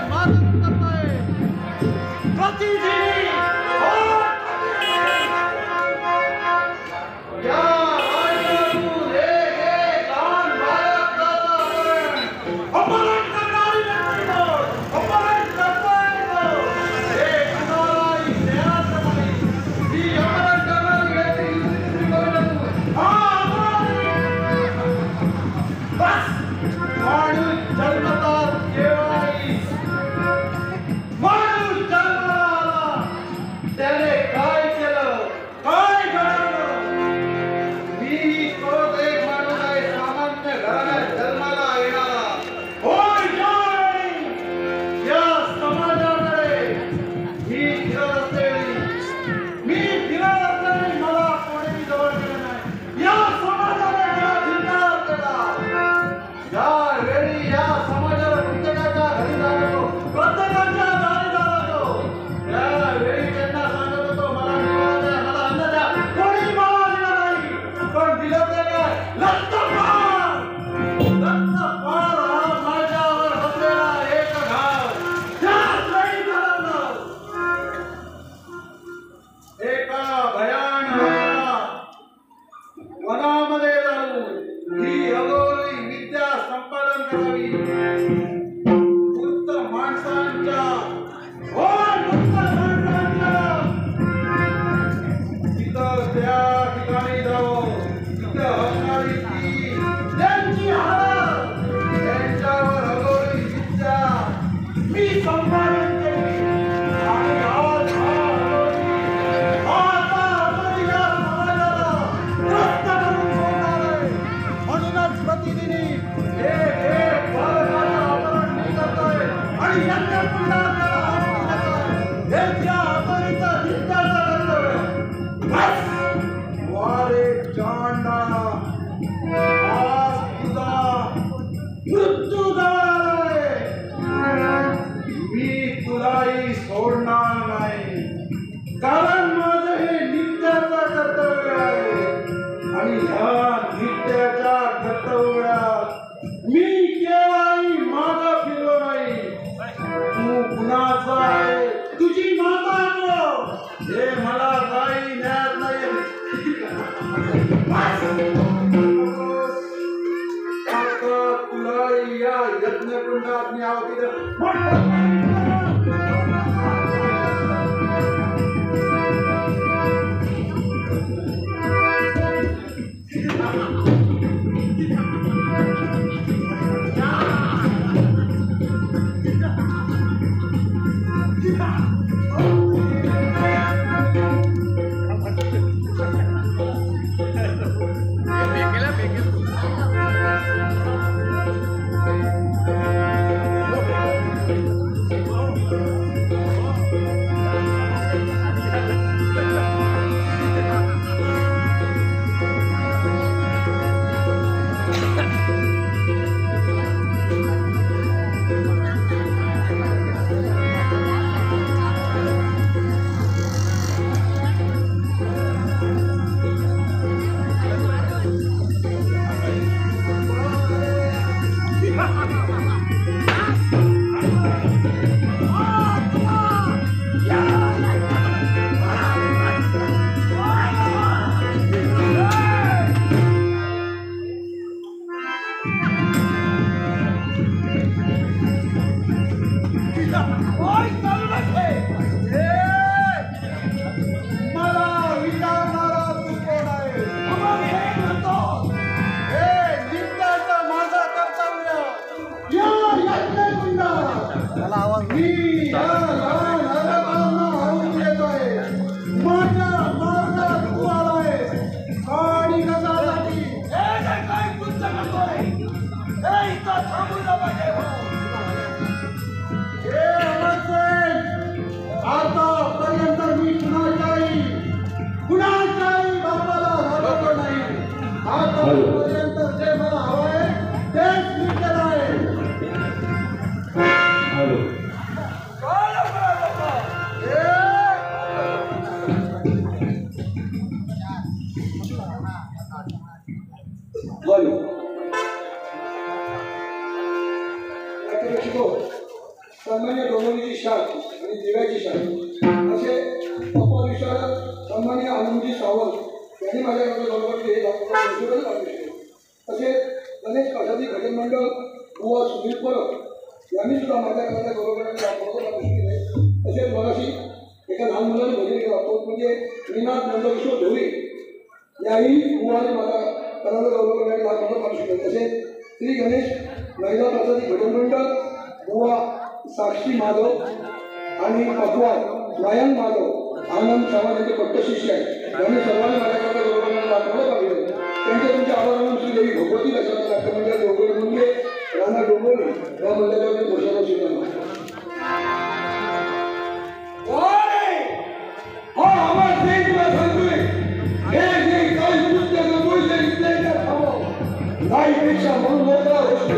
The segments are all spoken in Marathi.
मारत करताय प्रतिदिनी Hello. सन्मान्य डोंबिवलीची शाल आणि दिव्याची शाल असे अपविशारद सन्मान्य आनंदजी सावंत यांनी माझ्याकडे बरोबर केले तसेच गणेश कसादी भजन मंडळ बुवा सुनील परब यांनी सुद्धा माझ्याकडे बरोबर केले तसेच मगाशी एका लहान मुलाने भजन केला तो म्हणजे श्रीनाथ नंदकिशोर ढोरे याही बुवाने माझा करायला गौरव करण्यासाठी हा मोठा माणूस केला तसेच श्री गणेश महिला प्रसादी भजन मंडळ बुवा साक्षी माधव आणि पकवान स्वयं माधव आनंद चव्हाण यांचे पट्ट शिष्य आहेत यांनी सर्वांनी माझ्याकडे गौरव करण्याला मोठं पाहिलं त्यांच्या आभारानं श्री देवी भगवती दशरथ नाट्यमंडळ डोंगरे मुंगे राणा डोंगोली या मंडळाचे घोषणा स्वीकारला पेक्षा म्हणून मोठा गोष्ट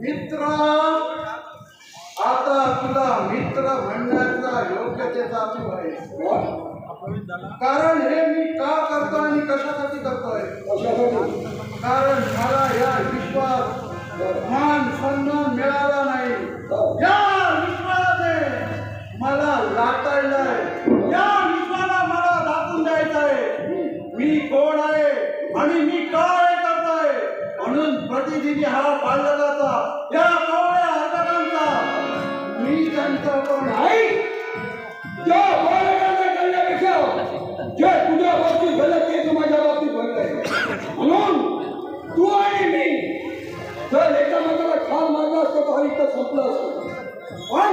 मित्र आता तुला मित्र म्हणण्याचा योग्यतेचा तू आहे कारण हे मी का करतोय आणि कशासाठी करतोय कारण मला या विश्वात मान सन्मान मिळाला नाही या विश्वाने मला लाटाळलंय या विश्वाला मला दाखवून द्यायचंय मी कोण आहे आणि मी काय करतोय म्हणून प्रतिदिनी हा बालकाचा या कोवळ्या हरकतांचा मी त्यांचा कोण आहे त्या बालकाचा करण्यापेक्षा जे तुझ्या बाबतीत झालं तेच माझ्या बाबतीत घडलंय म्हणून तू आणि मी जर एकामेकाला ठार मारला असतो तर इथं संपलं असतं पण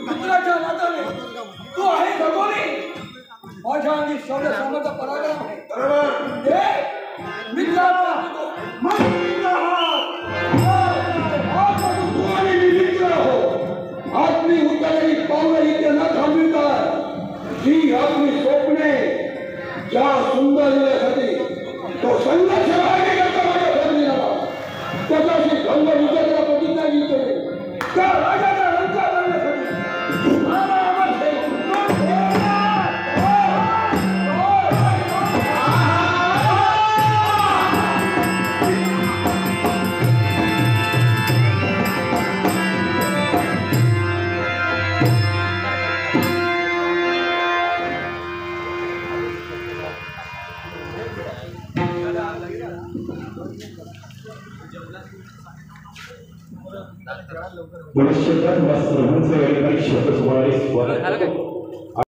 मित्राच्या नात्याने तू आहे सगोरी माझ्या आणि सगळ्या समाजा पराक्रम आहे बरोबर मित्राचा तू आणि मी मित्र हो आज मी उतरलेली पावलं इथे न थांबविता ज्या सुंदर हृदयासाठी तो संघर्ष करता माझ्या घरी आला त्याच्याशी गंग विजयाला प्रतिज्ञा घेतोय त्या राजाच्या रंगा करण्यासाठी मला आवडते. मनुष्यजात वस्त्र शब्द सुमारे